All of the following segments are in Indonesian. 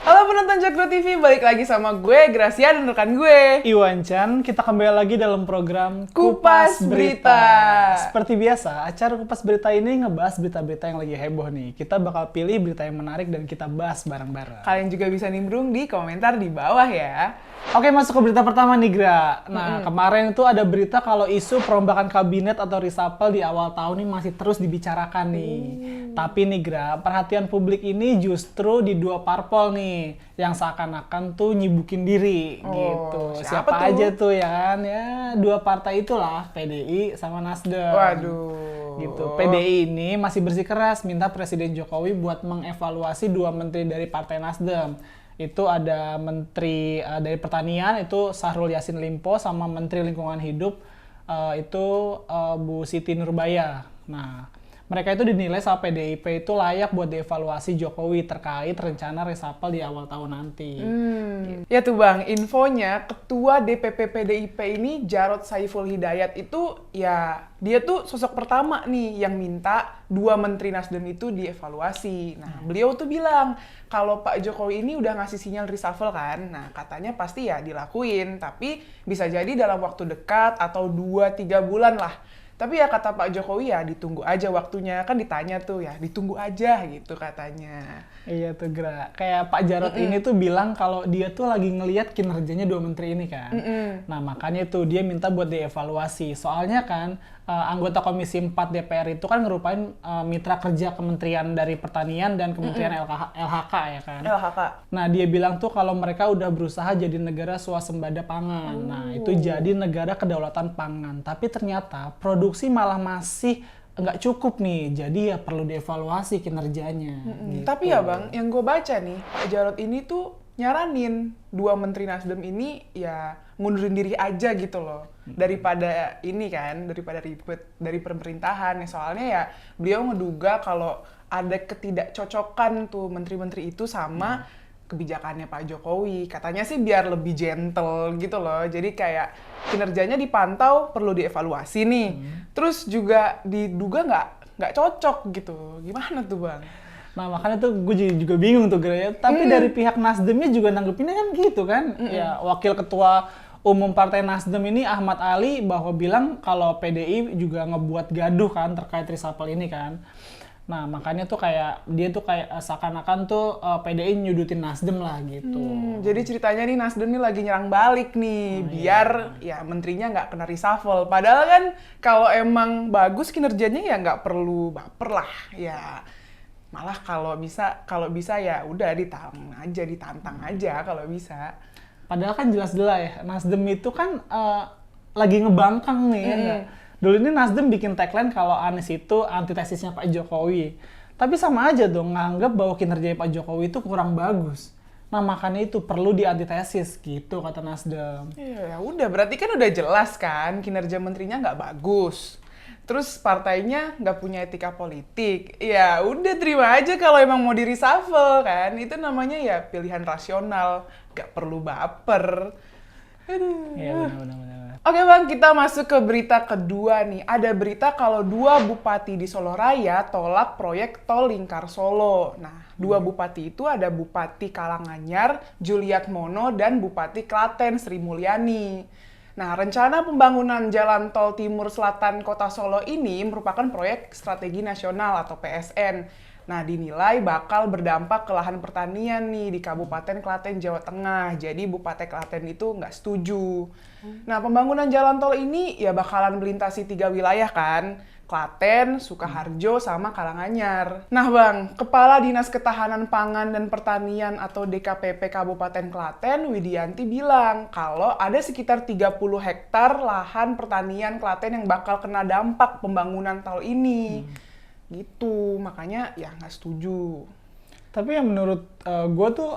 Halo penonton Jakpro TV, balik lagi sama gue, Gracia dan rekan gue Iwan Chan, kita kembali lagi dalam program Kupas Berita. Seperti biasa, acara Kupas Berita ini ngebahas berita-berita yang lagi heboh nih. Kita bakal pilih berita yang menarik dan kita bahas bareng-bareng. Kalian juga bisa nimbrung di komentar di bawah ya. Oke, masuk ke berita pertama nih, Gra. Nah, kemarin itu ada berita kalau isu perombakan kabinet atau reshuffle di awal tahun ini masih terus dibicarakan nih. Tapi nih, Gra, perhatian publik ini justru di dua parpol nih, yang seakan-akan tuh nyibukin diri gitu. Siapa tuh? Aja tuh ya kan? Ya, dua partai itulah, PDI sama Nasdem. Waduh. Gitu. PDI ini masih bersikeras minta Presiden Jokowi buat mengevaluasi dua menteri dari Partai Nasdem. Itu ada menteri dari pertanian itu Syahrul Yassin Limpo sama menteri lingkungan hidup itu Bu Siti Nurbaya. Nah, mereka itu dinilai sama PDIP itu layak buat dievaluasi Jokowi terkait rencana reshuffle di awal tahun nanti. Ya tuh Bang, infonya Ketua DPP PDIP ini Jarod Saiful Hidayat itu ya dia tuh sosok pertama nih yang minta dua menteri Nasdem itu dievaluasi. Nah, beliau tuh bilang kalau Pak Jokowi ini udah ngasih sinyal reshuffle kan, nah katanya pasti ya dilakuin, tapi bisa jadi dalam waktu dekat atau 2-3 bulan lah. Tapi ya kata Pak Jokowi ya ditunggu aja waktunya, kan ditanya tuh ya ditunggu aja gitu katanya. Iya tuh, Gra. Kayak Pak Jarod ini tuh bilang kalau dia tuh lagi ngelihat kinerjanya dua menteri ini kan. Nah, makanya tuh dia minta buat dievaluasi. Soalnya kan anggota Komisi 4 DPR itu kan ngerupain mitra kerja Kementerian dari Pertanian dan Kementerian LHK ya kan. LHK. Nah, dia bilang tuh kalau mereka udah berusaha jadi negara swasembada pangan. Nah, itu jadi negara kedaulatan pangan. Tapi ternyata produksi malah masih nggak cukup nih, jadi ya perlu dievaluasi kinerjanya. Gitu. Tapi ya Bang, yang gue baca nih, Pak Jarod ini tuh nyaranin dua menteri Nasdem ini ya ngundurin diri aja gitu loh. Daripada ini kan, daripada ribet dari pemerintahan. Ya, soalnya ya beliau ngeduga kalau ada ketidakcocokan tuh menteri-menteri itu sama kebijakannya Pak Jokowi. Katanya sih biar lebih gentle gitu loh. Jadi kayak kinerjanya dipantau, perlu dievaluasi nih. Terus juga diduga nggak cocok gitu. Gimana tuh Bang? Nah, makanya tuh gue juga bingung tuh, Gra, ya. Tapi dari pihak Nasdemnya juga nanggepinnya kan gitu kan. Ya, Wakil Ketua Umum Partai Nasdem ini Ahmad Ali bahwa bilang kalau PDI juga ngebuat gaduh kan terkait reshuffle ini kan. Nah, makanya tuh kayak dia tuh kayak seakan-akan tuh PDI nyudutin Nasdem lah gitu. Jadi ceritanya nih Nasdem nih lagi nyerang balik nih, biar ya menterinya nggak kena reshuffle. Padahal kan kalau emang bagus kinerjanya ya nggak perlu baper lah. Ya malah kalau bisa ya udah ditantang aja kalau bisa. Padahal kan jelas-jelas ya, Nasdem itu kan lagi ngebangkang nih ya nggak? Dulu ini Nasdem bikin tagline kalau Anies itu antitesisnya Pak Jokowi. Tapi sama aja dong nganggap bahwa kinerja Pak Jokowi itu kurang bagus. Nah, makanya itu perlu diantitesis gitu kata Nasdem. Ya udah, berarti kan udah jelas kan kinerja menterinya nggak bagus. Terus partainya nggak punya etika politik. Ya udah terima aja kalau emang mau di reshuffle kan. Itu namanya ya pilihan rasional, nggak perlu baper. Aduh. Iya, benar-benar. Oke Bang, kita masuk ke berita kedua nih. Ada berita kalau dua bupati di Solo Raya tolak proyek tol lingkar Solo. Nah, dua bupati itu ada Bupati Karanganyar, Juliatmono, dan Bupati Klaten, Sri Mulyani. Nah, rencana pembangunan Jalan Tol Timur Selatan Kota Solo ini merupakan proyek strategi nasional atau PSN. Nah, dinilai bakal berdampak ke lahan pertanian nih di Kabupaten Klaten, Jawa Tengah. Jadi Bupati Klaten itu nggak setuju. Nah, pembangunan jalan tol ini ya bakalan melintasi 3 wilayah kan. Klaten, Sukoharjo, sama Karanganyar. Nah Bang, Kepala Dinas Ketahanan Pangan dan Pertanian atau DKPP Kabupaten Klaten, Widianti bilang kalau ada sekitar 30 hektar lahan pertanian Klaten yang bakal kena dampak pembangunan tol ini. Gitu, makanya ya nggak setuju. Tapi yang menurut gue tuh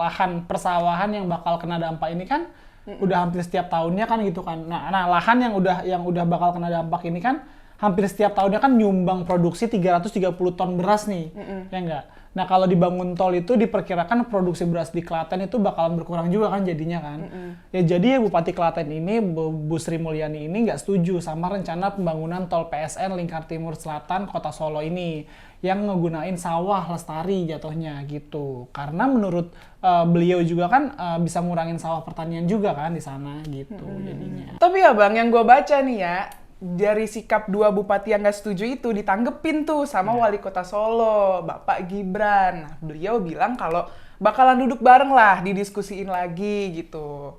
lahan persawahan yang bakal kena dampak ini kan udah hampir setiap tahunnya kan gitu kan. Nah, lahan yang udah bakal kena dampak ini kan hampir setiap tahunnya kan nyumbang produksi 330 ton beras nih. Ya enggak? Nah kalau dibangun tol itu diperkirakan produksi beras di Klaten itu bakalan berkurang juga kan jadinya kan. Ya jadi ya Bupati Klaten ini, Bu Sri Mulyani ini nggak setuju sama rencana pembangunan tol PSN Lingkar Timur Selatan Kota Solo ini yang ngegunain sawah lestari jatuhnya gitu. Karena menurut beliau juga kan bisa ngurangin sawah pertanian juga kan di sana gitu jadinya. Tapi ya Bang, yang gue baca nih ya, dari sikap dua bupati yang nggak setuju itu ditanggepin tuh sama wali kota Solo, Bapak Gibran. Nah, beliau bilang kalau bakalan duduk bareng lah, didiskusiin lagi gitu.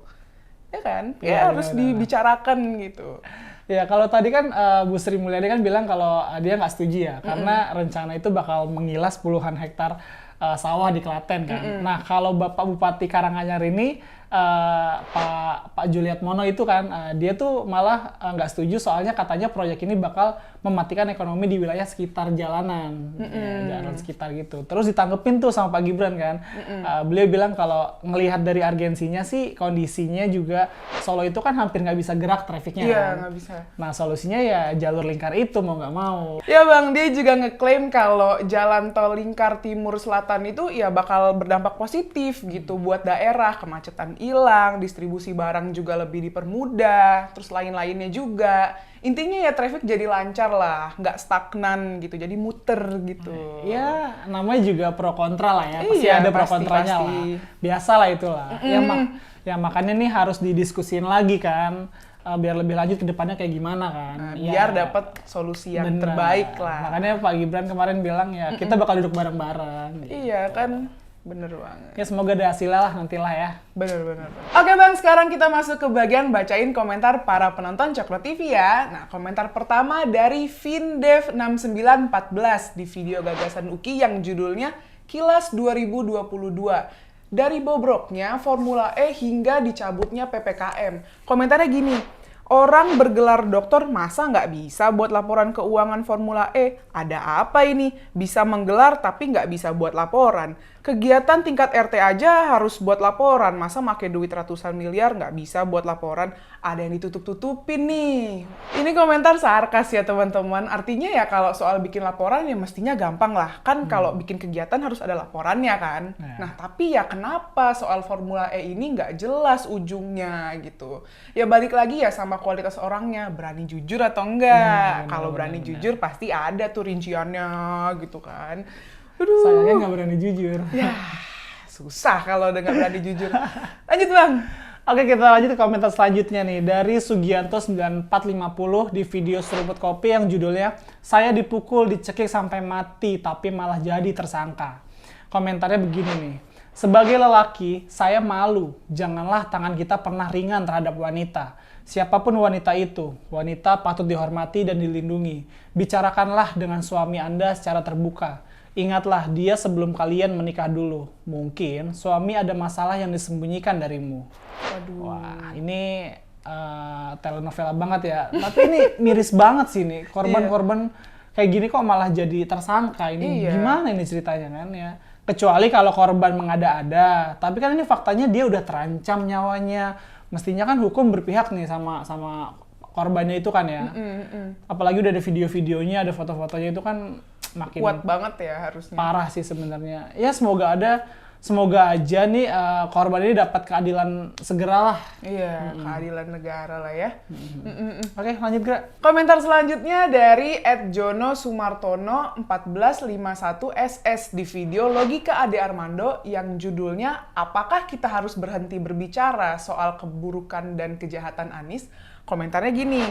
Ya kan? Iya, Ya harus dibicarakan gitu. Ya kalau tadi kan Bu Sri Mulyani kan bilang kalau dia nggak setuju ya, karena rencana itu bakal mengilas puluhan hektar sawah di Klaten kan. Nah kalau Bapak Bupati Karanganyar ini Pak Juliatmono itu kan dia tuh malah nggak setuju soalnya katanya proyek ini bakal mematikan ekonomi di wilayah sekitar jalanan, ya, jalan sekitar gitu. Terus ditanggepin tuh sama Pak Gibran kan, beliau bilang kalau ngelihat dari urgensinya sih kondisinya juga Solo itu kan hampir nggak bisa gerak trafiknya Iya, kan. nggak bisa. Nah solusinya ya jalur lingkar itu mau nggak mau. Ya Bang, dia juga ngeklaim kalau jalan tol lingkar timur selatan itu ya bakal berdampak positif gitu buat daerah, kemacetan hilang, distribusi barang juga lebih dipermudah, terus lain-lainnya juga. Intinya ya traffic jadi lancar lah, nggak stagnan gitu, jadi muter gitu. Ya namanya juga pro kontra lah ya, pasti Iya, ada pro pasti, kontranya pasti. lah. Biasa lah itulah. Ya makanya nih harus didiskusin lagi kan, biar lebih lanjut ke depannya kayak gimana kan. Nah, Ya, biar dapat solusi yang bener. terbaik lah. Makanya Pak Gibran kemarin bilang ya kita bakal duduk bareng-bareng. Gitu. Iya kan, bener banget. Ya semoga ada hasilnya lah nantilah ya. Bener. Oke Bang, sekarang kita masuk ke bagian bacain komentar para penonton Coklat TV ya. Nah, komentar pertama dari Vindev6914 di video gagasan Uki yang judulnya Kilas 2022. Dari bobroknya Formula E hingga dicabutnya PPKM. Komentarnya gini, orang bergelar doktor masa nggak bisa buat laporan keuangan Formula E? Ada apa ini? Bisa menggelar tapi nggak bisa buat laporan. Kegiatan tingkat RT aja harus buat laporan. Masa make duit ratusan miliar nggak bisa buat laporan? Ada yang ditutup-tutupin nih. Ini komentar sarkas ya teman-teman. Artinya ya kalau soal bikin laporan ya mestinya gampang lah. Kan kalau bikin kegiatan harus ada laporannya kan. Nah tapi ya kenapa soal Formula E ini nggak jelas ujungnya gitu. Ya balik lagi ya sama kualitas orangnya. Berani jujur atau enggak. Kalau berani jujur pasti ada tuh rinciannya gitu kan. Aduh. Sayangnya nggak berani jujur. Ya, susah kalau udah nggak berani jujur. Lanjut Bang. Oke, kita lanjut ke komentar selanjutnya nih. Dari Sugianto 9450 di video seruput kopi yang judulnya Saya dipukul, dicekik sampai mati, tapi malah jadi tersangka. Komentarnya begini nih. Sebagai lelaki, saya malu. Janganlah tangan kita pernah ringan terhadap wanita. Siapapun wanita itu, wanita patut dihormati dan dilindungi. Bicarakanlah dengan suami Anda secara terbuka. Ingatlah dia sebelum kalian menikah dulu. Mungkin suami ada masalah yang disembunyikan darimu. Waduh. Wah, ini telenovela banget ya. Tapi ini miris banget sih nih. Korban-korban kayak gini kok malah jadi tersangka. Ini gimana ini ceritanya kan ya? Kecuali kalau korban mengada-ada. Tapi kan ini faktanya dia udah terancam nyawanya. Mestinya kan hukum berpihak nih sama korbannya itu kan ya. Apalagi udah ada video-videonya, ada foto-fotonya itu kan makin kuat banget ya harusnya. Parah sih sebenarnya. Ya semoga aja nih korban ini dapat keadilan segera lah. Iya, keadilan negara lah ya. Oke, lanjut Gra. Komentar selanjutnya dari @jono_sumartono1451ss di video Logika Ade Armando yang judulnya Apakah kita harus berhenti berbicara soal keburukan dan kejahatan Anies? Komentarnya gini,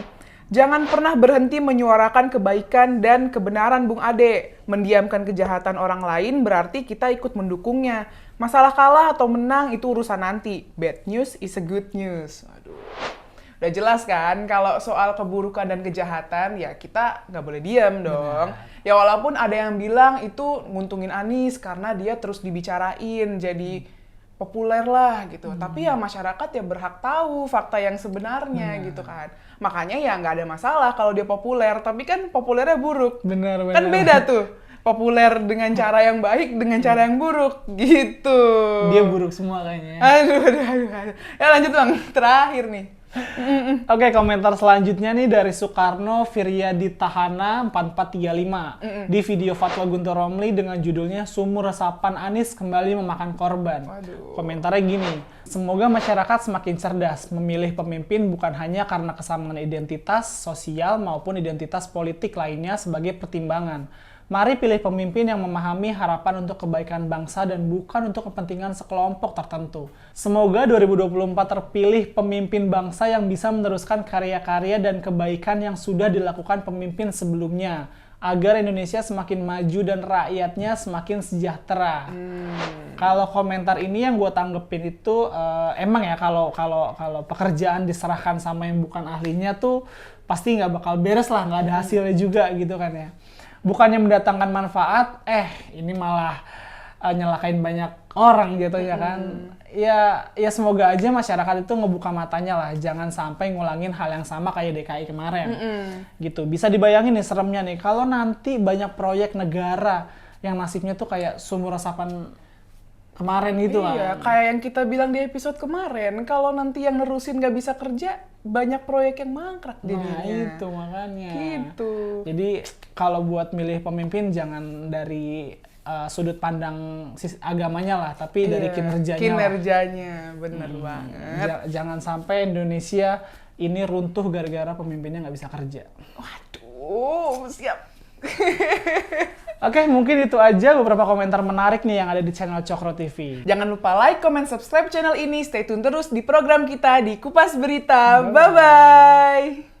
jangan pernah berhenti menyuarakan kebaikan dan kebenaran Bung Ade. Mendiamkan kejahatan orang lain berarti kita ikut mendukungnya. Masalah kalah atau menang itu urusan nanti. Bad news is a good news. Aduh. Udah jelas kan kalau soal keburukan dan kejahatan ya kita nggak boleh diam dong. Ya walaupun ada yang bilang itu nguntungin Anies karena dia terus dibicarain jadi populer lah gitu. Tapi ya masyarakat ya berhak tahu fakta yang sebenarnya gitu kan. Makanya ya nggak ada masalah kalau dia populer, tapi kan populernya buruk. Benar. Kan beda tuh. Populer dengan cara yang baik dengan cara yang buruk gitu. Dia buruk semua kayaknya. Aduh. Ya lanjut Bang, terakhir nih. Oke, komentar selanjutnya nih dari Soekarno Firyadi Tahana 4435 di video fatwa Guntur Romli dengan judulnya Sumur Resapan Anies Kembali Memakan Korban. Waduh. Komentarnya gini, semoga masyarakat semakin cerdas memilih pemimpin bukan hanya karena kesamaan identitas sosial maupun identitas politik lainnya sebagai pertimbangan. Mari pilih pemimpin yang memahami harapan untuk kebaikan bangsa dan bukan untuk kepentingan sekelompok tertentu. Semoga 2024 terpilih pemimpin bangsa yang bisa meneruskan karya-karya dan kebaikan yang sudah dilakukan pemimpin sebelumnya, agar Indonesia semakin maju dan rakyatnya semakin sejahtera. Kalau komentar ini yang gue tanggepin itu emang ya kalau pekerjaan diserahkan sama yang bukan ahlinya tuh pasti nggak bakal beres lah, nggak ada hasilnya juga gitu kan ya. Bukannya mendatangkan manfaat, ini malah nyelakain banyak orang gitu ya kan. Ya semoga aja masyarakat itu ngebuka matanya lah, jangan sampai ngulangin hal yang sama kayak DKI kemarin. Gitu. Bisa dibayangin nih seremnya nih, kalau nanti banyak proyek negara yang nasibnya tuh kayak sumur resapan kemarin gitu lah. Iya, kayak yang kita bilang di episode kemarin, kalau nanti yang nerusin nggak bisa kerja, banyak proyek yang mangkrak jadinya. Nah itu makanya. Gitu. Jadi kalau buat milih pemimpin jangan dari sudut pandang agamanya lah, tapi dari kinerjanya. Kinerjanya, bener banget. Jangan sampai Indonesia ini runtuh gara-gara pemimpinnya nggak bisa kerja. Waduh, siap. Oke, mungkin itu aja beberapa komentar menarik nih yang ada di channel Cokro TV. Jangan lupa like, comment, subscribe channel ini. Stay tune terus di program kita di Kupas Berita. Bye-bye.